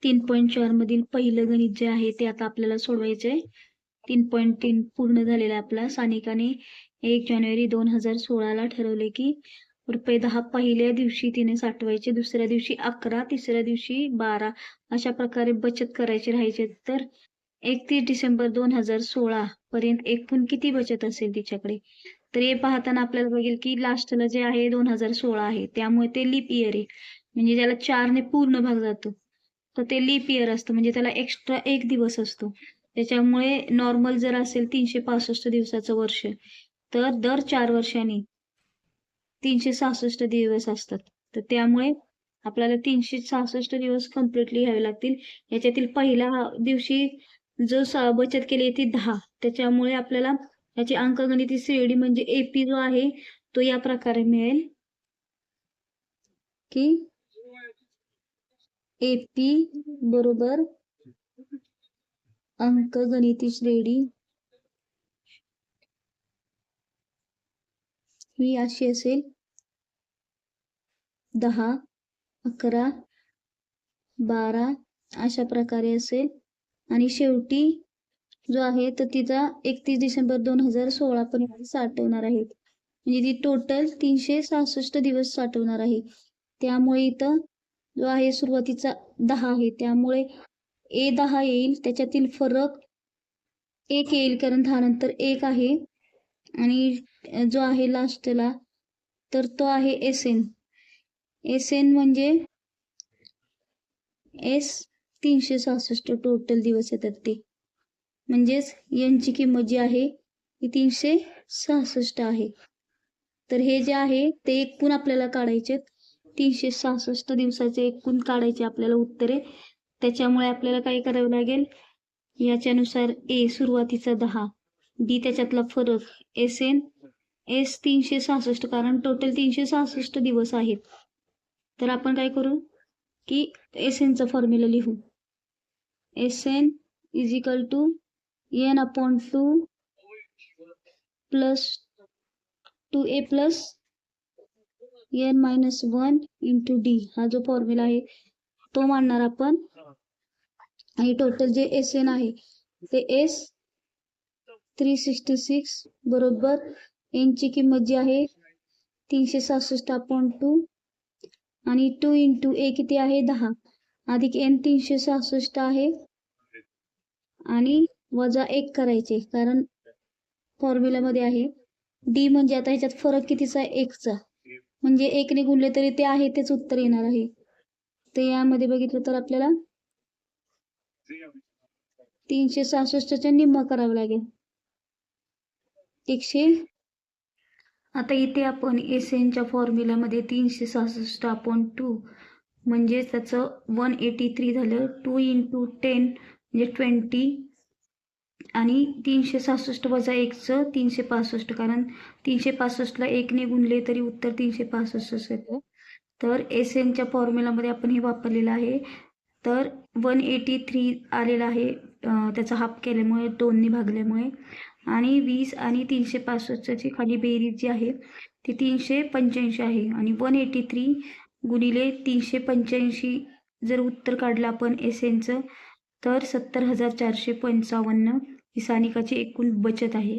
3.4 मधील पहिलं गणित जे आहे ते आता आपल्याला सोडवायचे आहे. 3.3 पूर्ण झालेला आपला. सानिकाने 1 जानेवारी 2016ला ठरवले की ₹10 पहिल्या दिवशी तिने साठवायचे, दुसऱ्या दिवशी 11, तिसऱ्या दिवशी 12 अशा प्रकारे बचत करायची राहायचे. तर 31 डिसेंबर 2016 पर्यंत एकूण किती बचत असेल तिच्याकडे? तर हे पाहताना आपल्याला बघेल की लास्टला जे आहे 2016 आहे, त्यामुळे ते लीप इयर आहे, म्हणजे ज्याला 4ने पूर्ण भाग जातो तर ते लीप इयर असतं, म्हणजे त्याला एक्स्ट्रा 1 दिवस असतो. त्याच्यामुळे नॉर्मल जर असेल 365 दिवसाचं वर्ष, तर दर 4 वर्षांनी 366 दिवस असतात. तर त्यामुळे आपल्याला 366 दिवस कम्प्लिटली घ्यावे लागतील. याच्यातील पहिल्या दिवशी जो बचत केली ती 10, त्याच्यामुळे आपल्याला याची अंकगणिती श्रेणी म्हणजे एपी जो आहे तो या प्रकारे मिळेल की एपी बरोबर अंकगणिती श्रेणी ही अशी असेल 10, 11, 12 अशा प्रकारे असेल. आणि शेवटी जो आहे तर तिचा 31 डिसेंबर 2016 पर्यंत साठवणार आहेत, म्हणजे ती टोटल 366 दिवस साठवणार आहे. त्यामुळे इथं जो आहे सुरुवातीचा 10 आहे, त्यामुळे A10 येईल. त्याच्यातील फरक 1 येईल, कारण 10 नंतर 1 आहे. आणि जो आहे लास्टला तर तो आहे SN. SN म्हणजे S 366 टोटल दिवस येतात ते, म्हणजेच यांची किंमत जी आहे ती 366 आहे. तर हे जे आहे ते एकूण आपल्याला काढायचे, 366 दिवसाचे एकूण काढायचे आपल्याला उत्तरे. त्याच्यामुळे आपल्याला काय करावं लागेल, याच्यानुसार A सुरुवातीचा 10, B त्याच्यातला फरक, SN S 366, कारण टोटल 366 दिवस आहेत. तर आपण काय करू की SNचा फॉर्म्युला लिहू. SN is equal to N/2 plus 2A plus N-1 into D, हा जो फॉर्म्युला आहे तो मांडणार आपण. आणि टोटल जे SN आहे ते S 366 बरोबर N ची किंमत जी आहे 366/2 आणि 2 इंटू A किती आहे 10 अधिक N 366 आहे आणि वजा 1 करायचे, कारण फॉर्म्युलामध्ये आहे. D म्हणजे आता ह्याच्यात फरक कितीचा आहे 1चा, म्हणजे 1ने गुणले तरी ते आहे तेच उत्तर येणार आहे. तर यामध्ये बघितलं तर आपल्याला 366च्या निम्मा करावं लागेल 100. आता इथे आपण SNच्या फॉर्म्युलामध्ये 366/2 म्हणजे त्याचं 183 झालं. 2 इंटू 10 म्हणजे 20 आणि 366 वजा 1चं 365, कारण 365ला 1ने गुणले तरी उत्तर 365 येतं. तर SNच्या फॉर्म्युलामध्ये आपण हे वापरलेलं आहे. तर 183 आलेला आहे, त्याचा हाफ केल्यामुळे 2ने भागल्यामुळे. आणि 20 आणि 365ची खाली बेरीज जी आहे ती 385 आहे. आणि 183 गुणिले 385 जर उत्तर काढलं आपण SNचं तर 70,455 ही सानिकाची एकूण बचत आहे.